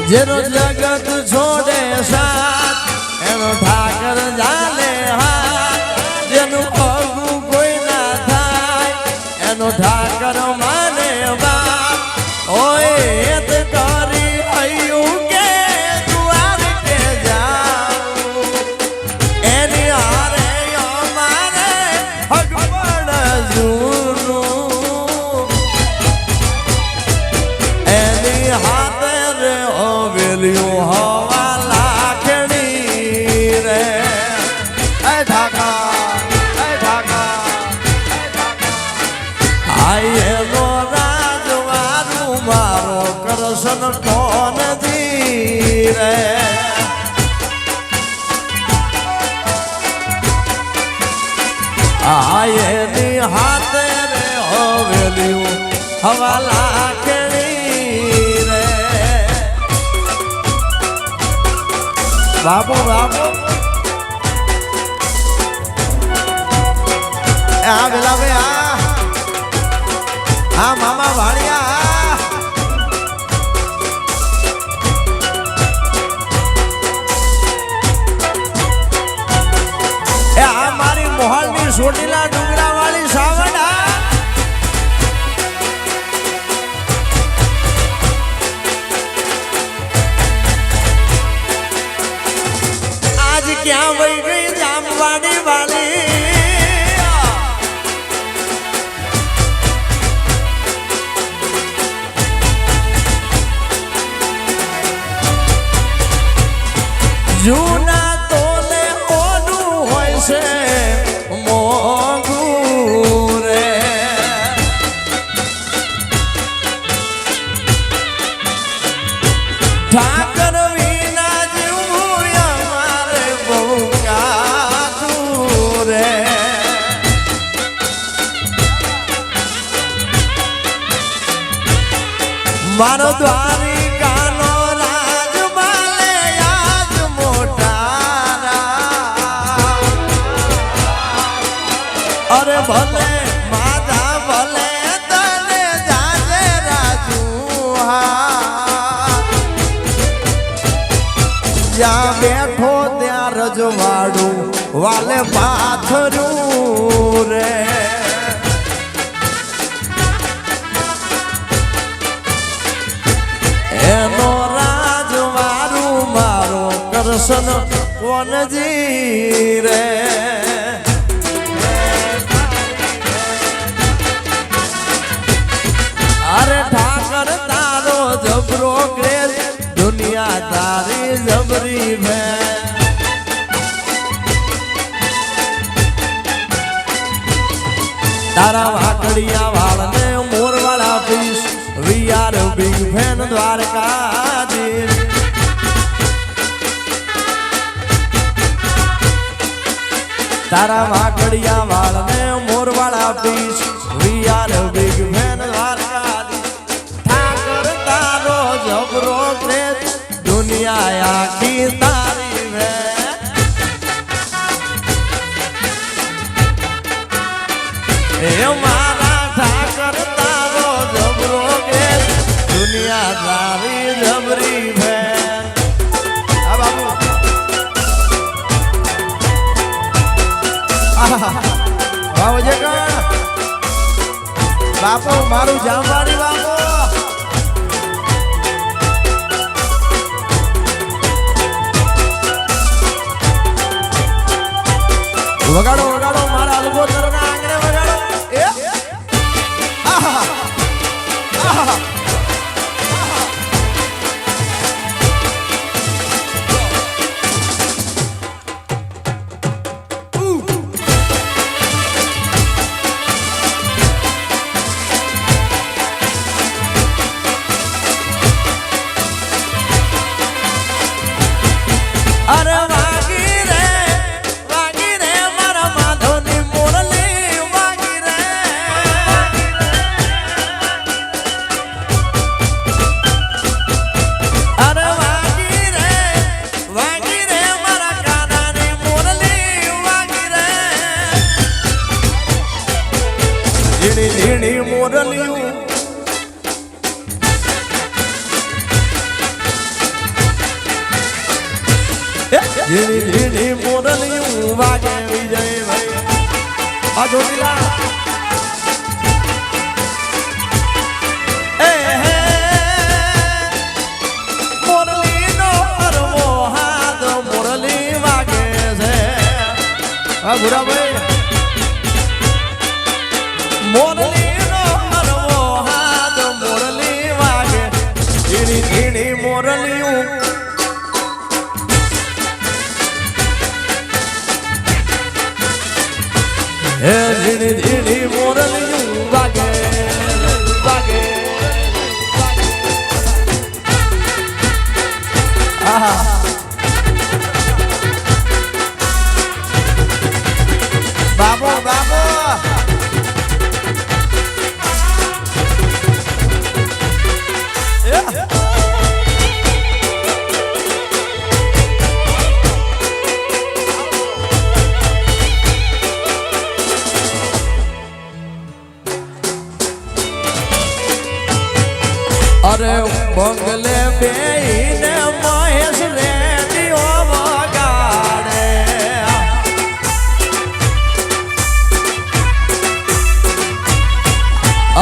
જેનો જગત છોડે સાથ એનો ઠાકર જાને હાથ જેનું પગું કોઈ ના થાય એનો ઠાકર માને બાપ ઓય એત કરી હૈયું કે દ્વાર કે જાઉં એની હારે અમારે હગપણ જૂનું એની હાથે રે હવેલીઓ હવા લાખણી રે એ ઠાકા આયેલો રાજવારું મારો કરશન કોણ દી રે આયેની હાથે રે હવેલીઓ હવા લાખણી રે બાબો બાબો આ વેલા વે આ મામા વાળિયા એ આ મારી મોહલની સોટીલા ડુંગરા વાળી સાવડા આજ ક્યાં વહી ગઈ જામવાડી વાળી જૂના તોલે ઓનું હોય છે મોંઘું રે ઠાકર વિના જીવવું અમારે બહુ કાઠું રે મારો દ્વારી અરે ભલે માધા ભલે તને જાજે રાજુ જ્યાં બેઠો ત્યાં રજવાડું વાલે પાથરું રે એનો રાજવારું મારો કરશન કોનજી રે અરે ઠાકર તારો જબરો ક્રેઝ દુનિયા તારી જબરી ભે તારા વાકડિયા વાળને મોરવાળા પીસ we are big fan Dwarkadhish તારા વાકડિયા વાળને મોરવાળા પીસ વી આર બિગ ફેન જબરો ક્રેઝ દુનિયા આખી તારી વે એ મારા ઠાકર તારો જબરો ક્રેઝ દુનિયા તારી જબરી વે આ બાબુ બાબુ જે બાપુ મારું જામવાડી બાપુ વગાડો વગાડો મારા અલગોતરના આંગણે વગાડો એ આહા આહા અરે ઝીણી મોરલિયું ઝીણી ઝીણી મોરલિયું વાગે વિજયભાઈ આ જોડીલા बुरा भाई मोरली नो हरवो हाथ मोरली वागे धीणी धीणी मोरलियूं हे धीणी धीणी मोरलियूं वागे वागे आहा बाबो बाबो अरे बंगले बेईने महेश रेडियो वगाड़े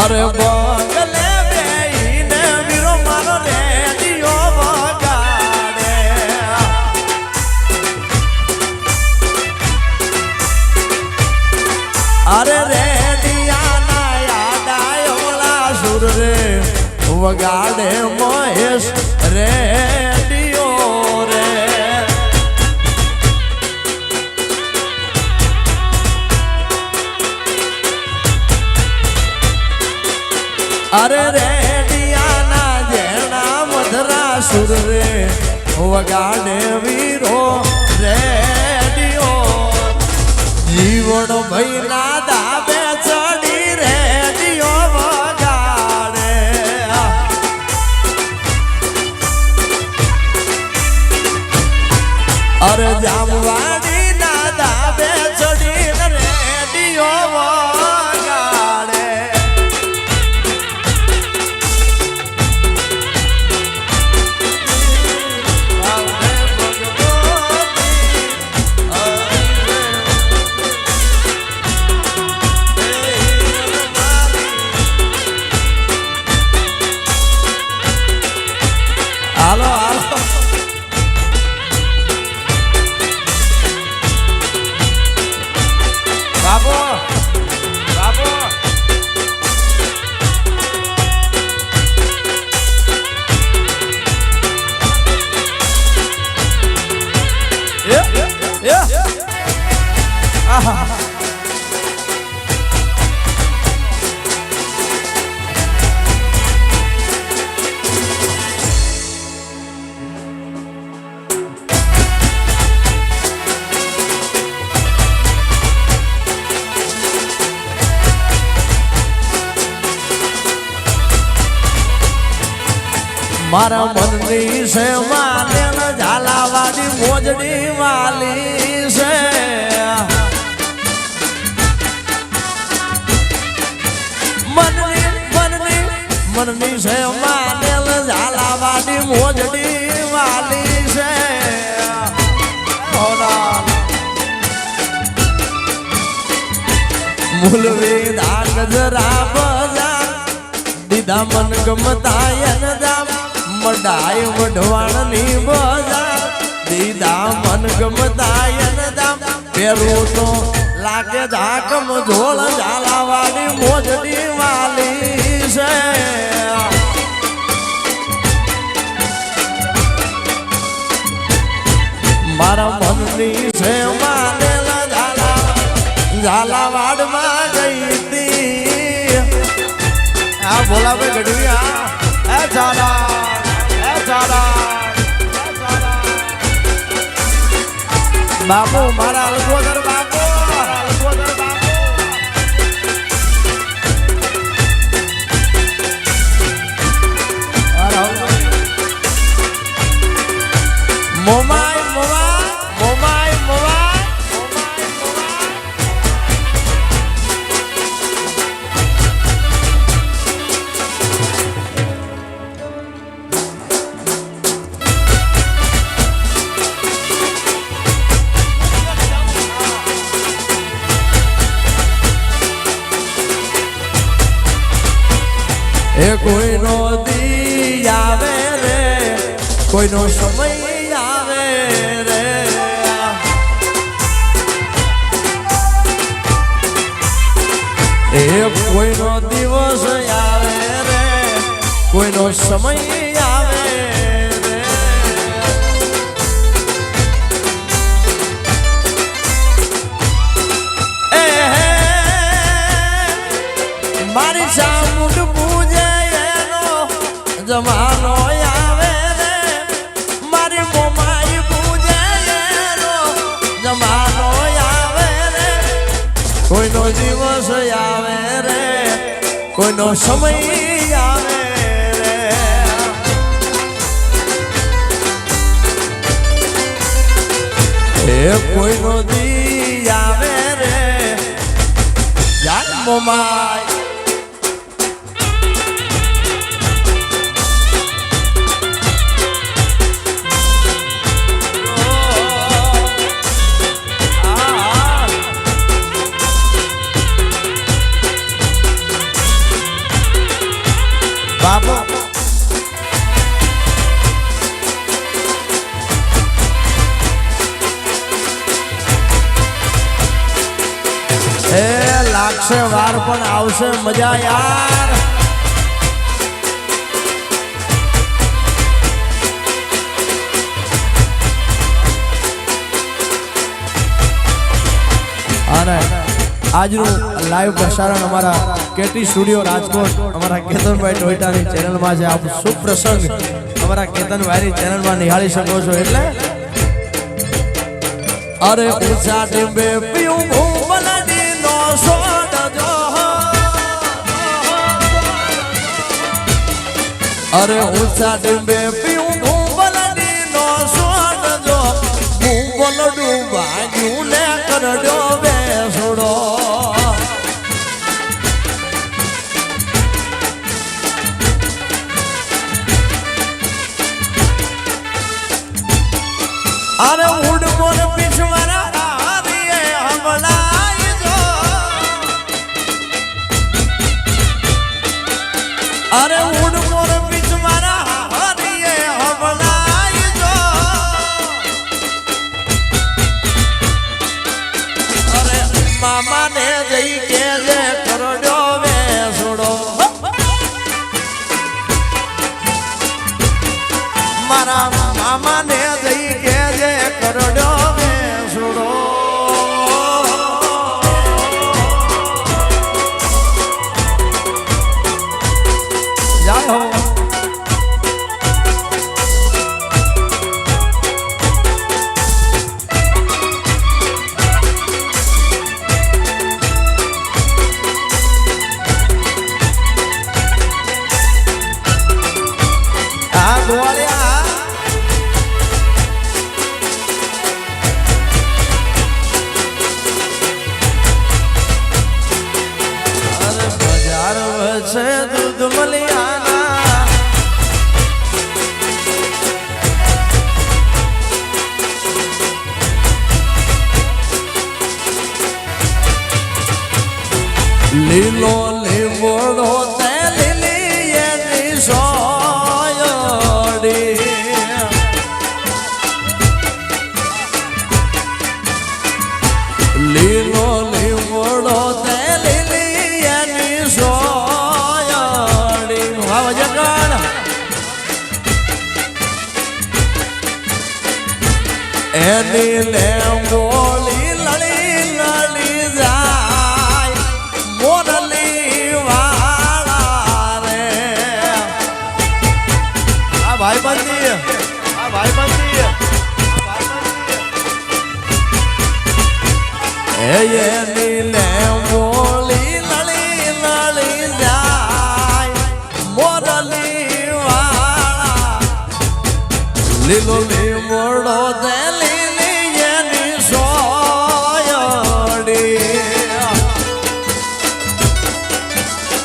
अरे बंगले बेईने वीरो मारो रेडियो वगाड़े अरे रेडिया ना याद आयोला सुर रे वगाड़े महेश रेडियो रे अरे रेडिया ना जेना मधरा सुर रे वगाड़े वीरो रेडियो जीवन भई ना दाबे चढ़ी रेडियो वगाड़े अरे जामवाड़ी ना दाबे चढ़ी रेडियो वगाड़े हालो हालो बाबू बाबू ये आहा मारा मननी से मानेल झालावाड़ी मोजड़ी वाली से मननी मननी मननी से मानेल झालावाड़ी मोजड़ी वाली से मूलवी दाग जरा बजा दीदा मन गमतायन दाम मडाई वढवाणी बजा दीदा मन गमतायन दाम पेरू तो लागे धाकम झोल झालावाड़ी मोजड़ी वाली से मारा मननी से मानेला झालावाड़ में गई थी आ बोला भाई गढ़विया ए झाला बाबू मारा अलगोदर बाबू मोमाई मोमाई એ કોઈનો દી આવે રે, કોઈનો સમય આવે રે, એ કોઈનો દિવસ આવે રે, કોઈનો સમય આવે રે. મારી ચામુંડ પૂજે એનો જમાનો આવે રે, મારી મોમાઈ પૂજે એનો જમાનો આવે રે, કોઈનો દિવસ આવે રે, કોઈનો સમય આવે રે. એ કોઈનો દી આવે રે, જાન મોમાઈ બાબો એ લાગશે વાર પણ આવશે મજા યાર. અને આજનું લાઈવ પ્રસારણ અમારા કેટી સ્ટુડિયો રાજકોટ અમારા કેતનભાઈ ટોયટાની ચેનલમાં છે. આપ સુપ્રસંગ અમારા કેતનભાઈની ચેનલમાં નિહાળી શકો છો. એટલે અરે ઊંચા ટીંબે પીવું ભૂમલડી નો સોડજો, અરે ઊંચા ટીંબે પીવું ભૂમલડી નો સોડજો, ભૂમલડું વાગ્યું ને કરડ્યો બેસડો. અરે ઉડ મોર પીછવાના હારીએ હમણાઈ જો, અરે ઉડ મોર પીછવાના હારીએ હમણાઈ જો, અરે મામાને જઈ કેજે કરડ્યો બેસડો, મારા મામાને જઈ કેજે કરડ્યો બેસડો. જય હો. આ ગોળ્યા છે દૂધ મલિયાના, લીલો લીમડો તે લીલી એની સોયડી, લીલો લીમડો તે લીલી એની સોયડી. વાહ જગણ એની લેંબોલી લળી લળી જાય, મોરલી વાળા રે. આ ભાઈ બંધી, આ ભાઈ બંધી, એની લેંબોલી લળી લળી જાય, મોરલી વાળા લીલો લીમડો દે